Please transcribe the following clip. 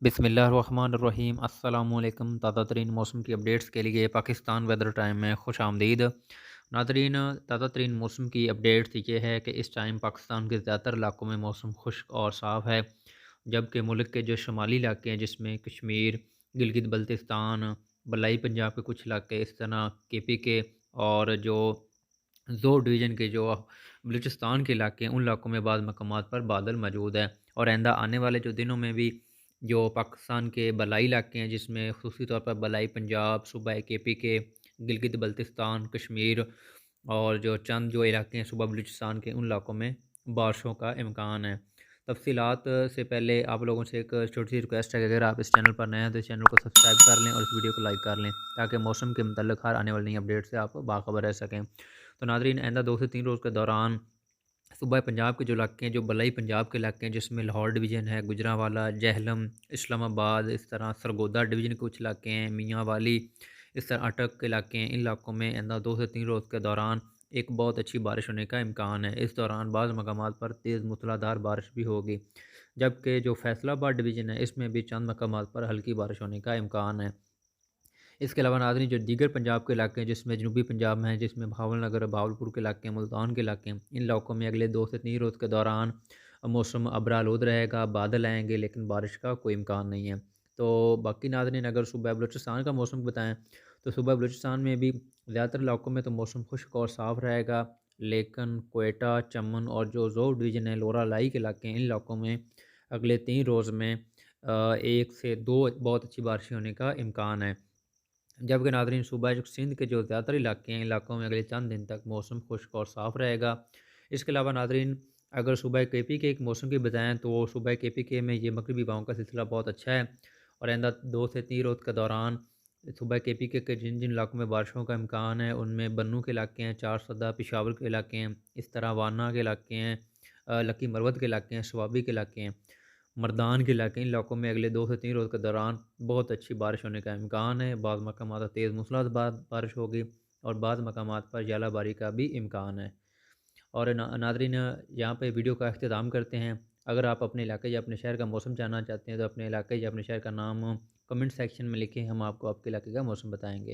बिस्मिल्लाहिर्रहमानिर्रहीम अस्सलामुअलैकुम। ताज़ा तरीन मौसम की अपडेट्स के लिए पाकिस्तान वेदर टाइम में खुश आमदीद। नादरीन, ताज़ा तरीन मौसम की अपडेट्स ये है कि इस टाइम पाकिस्तान के ज़्यादातर इलाकों में मौसम खुश्क और साफ़ है, जबकि मुल्क के जो शुमाली इलाके हैं जिसमें कश्मीर, गिलगित बल्तिस्तान, बलाई पंजाब के कुछ इलाके, इस तरह के पी के और जो ज़ो डिवीज़न के जो बलूचिस्तान के इलाके हैं उन इलाकों में बाद मकामात पर बादल मौजूद है। और आइंदा आने वाले जो दिनों में भी जो पाकिस्तान के बलाई इलाके हैं जिसमें ख़ुसूसी तौर पर बलाई पंजाब, सूबा के गिलगित बल्तिस्तान, कश्मीर और जो चंद जो इलाके हैं सूबा बलूचिस्तान के, उन इलाकों में बारिशों का इम्कान है। तफ़सीलात से पहले आप लोगों से एक छोटी सी रिक्वेस्ट है कि अगर आप इस चैनल पर नए हैं तो इस चैनल को सब्सक्राइब कर लें और इस वीडियो को लाइक कर लें, ताकि मौसम के मतलब हर आने वाली नई अपडेट से आप बाखबर रह सकें। तो नाज़रीन, आइंदा 2 से 3 रोज़ के दौरान सूबा पंजाब के जो इलाके हैं, जो बलाई पंजाब के इलाके हैं जिसमें लाहौर डिवीज़न है, गुजरांवाला, जेहलम, इस्लामाबाद, इस तरह सरगोदा डिवीज़न के कुछ इलाके हैं, मियांवाली, इस तरह अटक के इलाके हैं, इन इलाकों में आइंदा 2 से 3 रोज़ के दौरान एक बहुत अच्छी बारिश होने का इम्कान है। इस दौरान बाज़ मकामात पर तेज़ मूसलाधार बारिश भी होगी, जबकि जो फैसलाबाद डिवीज़न है इसमें भी चंद मकामात पर हल्की बारिश होने का इम्कान है। इसके अलावा नाज़रीन, जो दीगर पंजाब के इलाके हैं जिसमें जनूबी पंजाब में है, जिसमें भावलनगर, भावलपुर के इलाके हैं, मुल्तान के इलाके हैं, इन इलाकों में अगले 2 से 3 रोज़ के दौरान मौसम अबरालूद रहेगा, बादल आएँगे लेकिन बारिश का कोई इम्कान नहीं है। तो बाकी नाज़रीन, अगर सूबा बलूचिस्तान का मौसम बताएँ तो सूबा बलूचिस्तान में भी ज़्यादातर इलाकों में तो मौसम खुश्क और साफ़ रहेगा, लेकिन क्वेटा, चमन और जो ज़ोब डिवीज़न है, लोरा लाई के इलाके हैं, इन इलाकों में अगले 3 रोज़ में 1 से 2 बहुत अच्छी बारिश होने का इम्कान है। जबकि नाज़रीन, सूबा जो सिंध के जो ज़्यादातर इलाके हैं, इलाकों में अगले चंद दिन तक मौसम खुश्क और साफ़ रहेगा। इसके अलावा नाज़रीन, अगर सूबा के पी के एक मौसम की बताएँ तो सूबा के पी के में ये मगरबी हवाओं का सिलसिला बहुत अच्छा है, और आइंदा 2 से 3 रोज़ के दौरान सूबा के पी के जिन जिन इलाकों में बारिशों का इम्कान है उनमें बन्नू के इलाके हैं, चारसदा, पेशावर के इलाके हैं, इस तरह वाना के इलाके हैं, लकी मरवत के इलाके हैं, स्वाबी के इलाके हैं, मर्दान के इलाके, इन इलाकों में अगले 2 से 3 रोज़ के दौरान बहुत अच्छी बारिश होने का इम्कान है। बाज़ मकामात पर तेज़ मूसलाधार बारिश होगी और बाज़ मकामात पर ज़ालाबारी का भी इम्कान है। और नाज़रीन, यहाँ पे वीडियो का अख्तिताम करते हैं। अगर आप अपने इलाके या अपने शहर का मौसम जानना चाहते हैं तो अपने इलाके या अपने शहर का नाम कमेंट सेक्शन में लिखें, हम आपको आपके इलाके का मौसम बताएँगे।